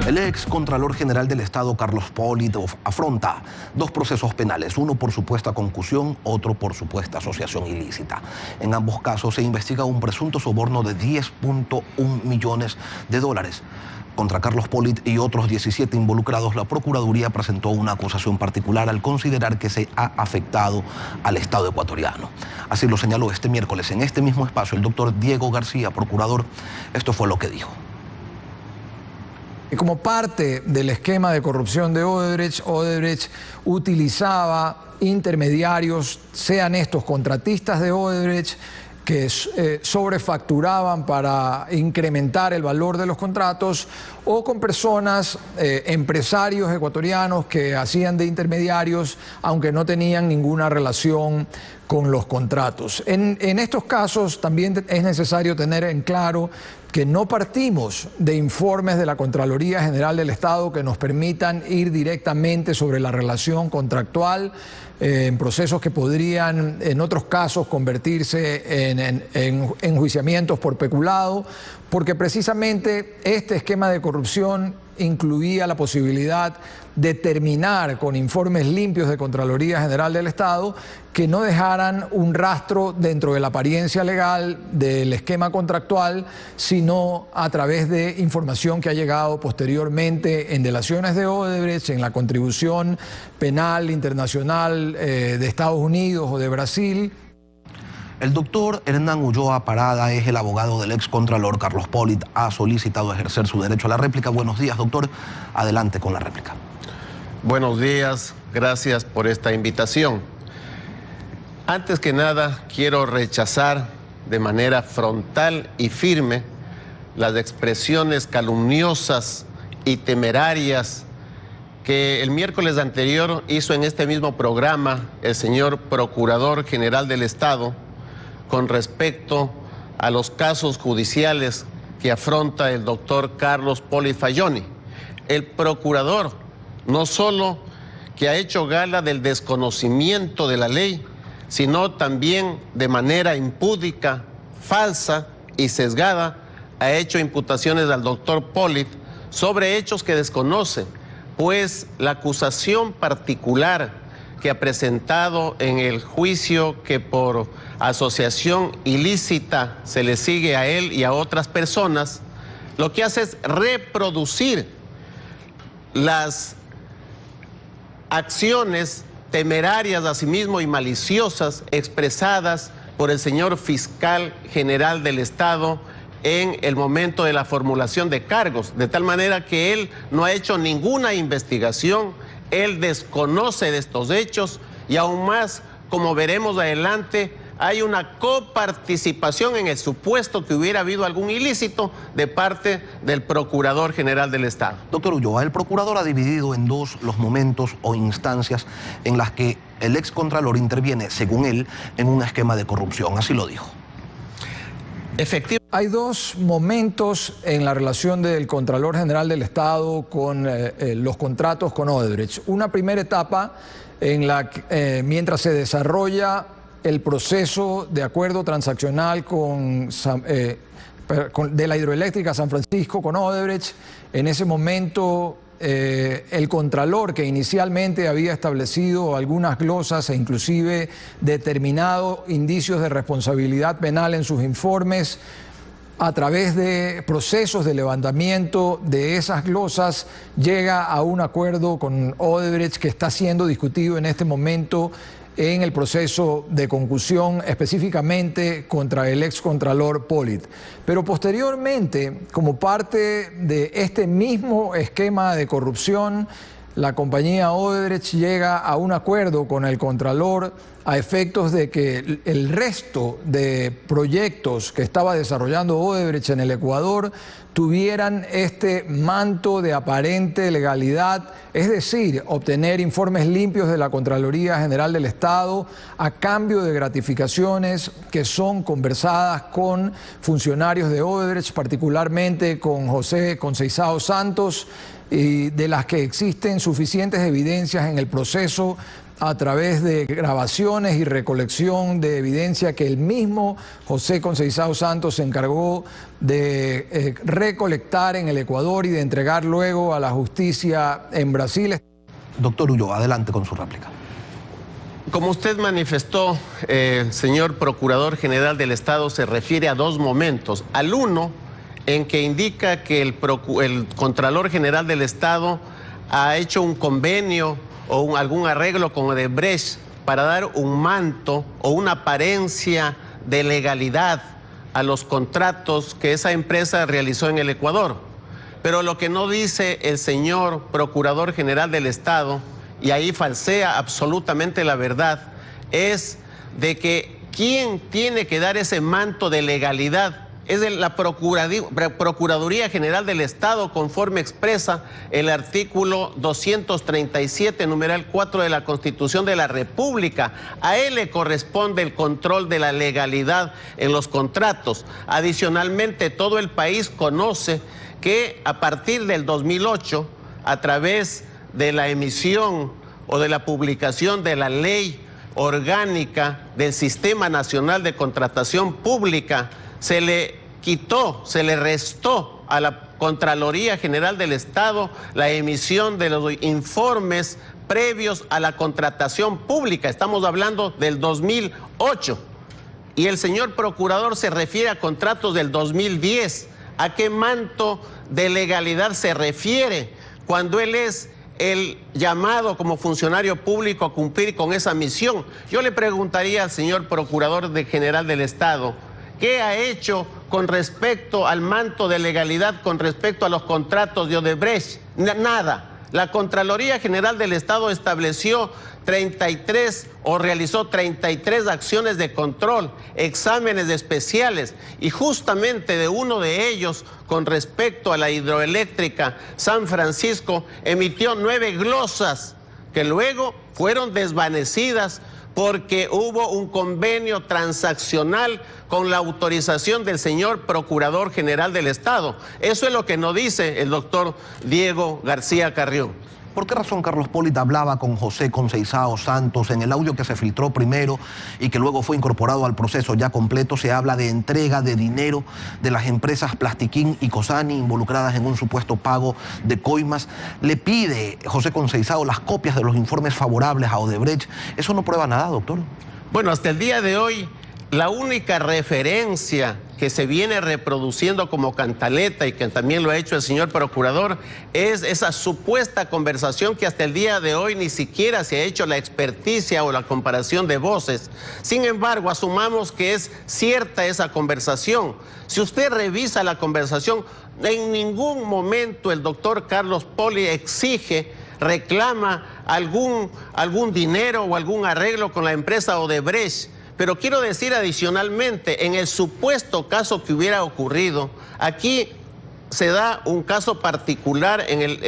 El ex Contralor General del Estado, Carlos Pollitt, afronta dos procesos penales, uno por supuesta concusión, otro por supuesta asociación ilícita. En ambos casos se investiga un presunto soborno de 10.1 millones de dólares. Contra Carlos Pollitt y otros 17 involucrados, la Procuraduría presentó una acusación particular al considerar que se ha afectado al Estado ecuatoriano. Así lo señaló este miércoles en este mismo espacio el doctor Diego García, procurador. Esto fue lo que dijo. Como parte del esquema de corrupción de Odebrecht utilizaba intermediarios, sean estos contratistas de Odebrecht, que sobrefacturaban para incrementar el valor de los contratos, o con personas, empresarios ecuatorianos que hacían de intermediarios, aunque no tenían ninguna relación con los contratos. En estos casos también es necesario tener en claro que no partimos de informes de la Contraloría General del Estado que nos permitan ir directamente sobre la relación contractual en procesos que podrían en otros casos convertirse en enjuiciamientos por peculado, porque precisamente este esquema de corrupción incluía la posibilidad de terminar con informes limpios de Contraloría General del Estado que no dejaran un rastro dentro de la apariencia legal del esquema contractual, sino a través de información que ha llegado posteriormente en delaciones de Odebrecht, en la contribución penal internacional de Estados Unidos o de Brasil. El doctor Hernán Ulloa Parada es el abogado del ex Contralor Carlos Pollitt. Ha solicitado ejercer su derecho a la réplica. Buenos días, doctor. Adelante con la réplica. Buenos días. Gracias por esta invitación. Antes que nada, quiero rechazar de manera frontal y firme las expresiones calumniosas y temerarias que el miércoles anterior hizo en este mismo programa el señor Procurador General del Estado con respecto a los casos judiciales que afronta el doctor Carlos Pollitt Fayoni. El procurador no solo que ha hecho gala del desconocimiento de la ley, sino también de manera impúdica, falsa y sesgada, ha hecho imputaciones al doctor Pollitt sobre hechos que desconoce, pues la acusación particular que ha presentado en el juicio que por asociación ilícita se le sigue a él y a otras personas, lo que hace es reproducir las acciones temerarias asimismo y maliciosas expresadas por el señor fiscal general del Estado en el momento de la formulación de cargos, de tal manera que él no ha hecho ninguna investigación, él desconoce de estos hechos y aún más, como veremos adelante, hay una coparticipación en el supuesto que hubiera habido algún ilícito de parte del Procurador General del Estado. Doctor Ulloa, el procurador ha dividido en dos los momentos o instancias en las que el ex Contralor interviene, según él, en un esquema de corrupción. Así lo dijo. Efectivamente. Hay dos momentos en la relación del Contralor General del Estado con los contratos con Odebrecht. Una primera etapa en la que, mientras se desarrolla el proceso de acuerdo transaccional de la hidroeléctrica San Francisco con Odebrecht, en ese momento el Contralor, que inicialmente había establecido algunas glosas e inclusive determinado indicios de responsabilidad penal en sus informes, a través de procesos de levantamiento de esas glosas, llega a un acuerdo con Odebrecht que está siendo discutido en este momento en el proceso de concusión, específicamente contra el ex Contralor Pollitt. Pero posteriormente, como parte de este mismo esquema de corrupción, la compañía Odebrecht llega a un acuerdo con el Contralor a efectos de que el resto de proyectos que estaba desarrollando Odebrecht en el Ecuador tuvieran este manto de aparente legalidad, es decir, obtener informes limpios de la Contraloría General del Estado a cambio de gratificaciones que son conversadas con funcionarios de Odebrecht, particularmente con José Conceizao Santos, y de las que existen suficientes evidencias en el proceso a través de grabaciones y recolección de evidencia que el mismo José Conceizao Santos se encargó de recolectar en el Ecuador y de entregar luego a la justicia en Brasil. Doctor Ulloa, adelante con su réplica. Como usted manifestó, señor Procurador General del Estado se refiere a dos momentos. Al uno, en que indica que el Contralor General del Estado ha hecho un convenio o algún arreglo con Odebrecht para dar un manto o una apariencia de legalidad a los contratos que esa empresa realizó en el Ecuador. Pero lo que no dice el señor Procurador General del Estado, y ahí falsea absolutamente la verdad, es de que quien tiene que dar ese manto de legalidad es la Procuraduría General del Estado, conforme expresa el artículo 237, numeral 4 de la Constitución de la República. A él le corresponde el control de la legalidad en los contratos. Adicionalmente, todo el país conoce que a partir del 2008, a través de la emisión o de la publicación de la Ley Orgánica del Sistema Nacional de Contratación Pública, se le quitó, se le restó a la Contraloría General del Estado la emisión de los informes previos a la contratación pública. Estamos hablando del 2008. Y el señor Procurador se refiere a contratos del 2010. ¿A qué manto de legalidad se refiere cuando él es el llamado como funcionario público a cumplir con esa misión? Yo le preguntaría al señor Procurador General del Estado, ¿qué ha hecho con respecto al manto de legalidad, con respecto a los contratos de Odebrecht? Nada. La Contraloría General del Estado estableció 33 o realizó 33 acciones de control, exámenes especiales, y justamente de uno de ellos, con respecto a la hidroeléctrica San Francisco, emitió 9 glosas que luego fueron desvanecidas porque hubo un convenio transaccional con la autorización del señor Procurador General del Estado. Eso es lo que nos dice el doctor Diego García Carrión. ¿Por qué razón Carlos Pollitt hablaba con José Conceizao Santos? En el audio que se filtró primero y que luego fue incorporado al proceso ya completo, se habla de entrega de dinero de las empresas Plastiquín y Cosani involucradas en un supuesto pago de coimas. Le pide José Conceizao las copias de los informes favorables a Odebrecht. ¿Eso no prueba nada, doctor? Bueno, hasta el día de hoy, la única referencia que se viene reproduciendo como cantaleta, y que también lo ha hecho el señor Procurador, es esa supuesta conversación que hasta el día de hoy ni siquiera se ha hecho la experticia o la comparación de voces. Sin embargo, asumamos que es cierta esa conversación. Si usted revisa la conversación, en ningún momento el doctor Carlos Pollitt exige, reclama algún dinero o algún arreglo con la empresa Odebrecht. Pero quiero decir adicionalmente, en el supuesto caso que hubiera ocurrido, aquí se da un caso particular en el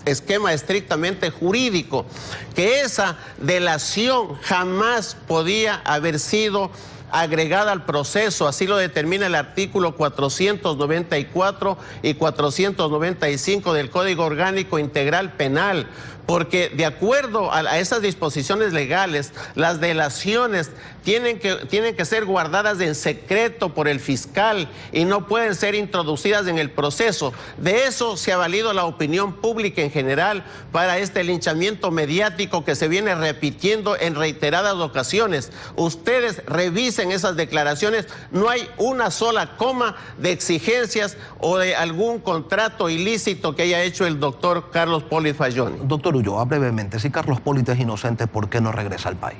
esquema estrictamente jurídico, que esa delación jamás podía haber sido agregada al proceso, así lo determina el artículo 494 y 495 del Código Orgánico Integral Penal, porque de acuerdo a esas disposiciones legales, las delaciones tienen que ser guardadas en secreto por el fiscal y no pueden ser introducidas en el proceso. De eso se ha valido la opinión pública en general para este linchamiento mediático que se viene repitiendo en reiteradas ocasiones. Ustedes revisen esas declaraciones, no hay una sola coma de exigencias o de algún contrato ilícito que haya hecho el doctor Carlos Pollitt Fayoni. Doctor Ulloa, brevemente, si Carlos Pollitt es inocente, ¿por qué no regresa al país?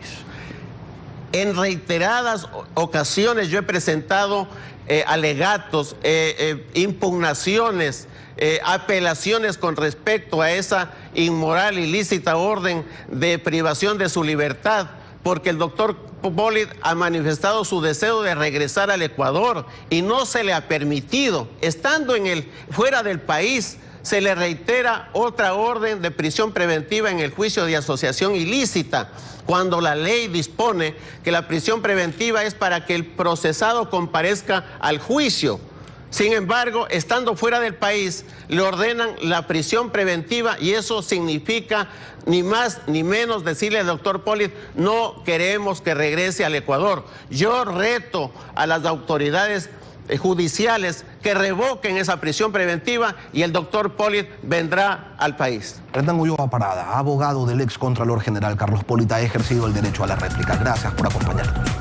En reiteradas ocasiones yo he presentado alegatos, impugnaciones, apelaciones con respecto a esa inmoral, ilícita orden de privación de su libertad, porque el doctor Pollitt ha manifestado su deseo de regresar al Ecuador y no se le ha permitido. Estando fuera del país, se le reitera otra orden de prisión preventiva en el juicio de asociación ilícita, cuando la ley dispone que la prisión preventiva es para que el procesado comparezca al juicio. Sin embargo, estando fuera del país, le ordenan la prisión preventiva y eso significa ni más ni menos decirle al doctor Polit, no queremos que regrese al Ecuador. Yo reto a las autoridades judiciales que revoquen esa prisión preventiva y el doctor Polit vendrá al país. Brendan Ulloa Parada, abogado del ex Contralor General Carlos Polit, ha ejercido el derecho a la réplica. Gracias por acompañarnos.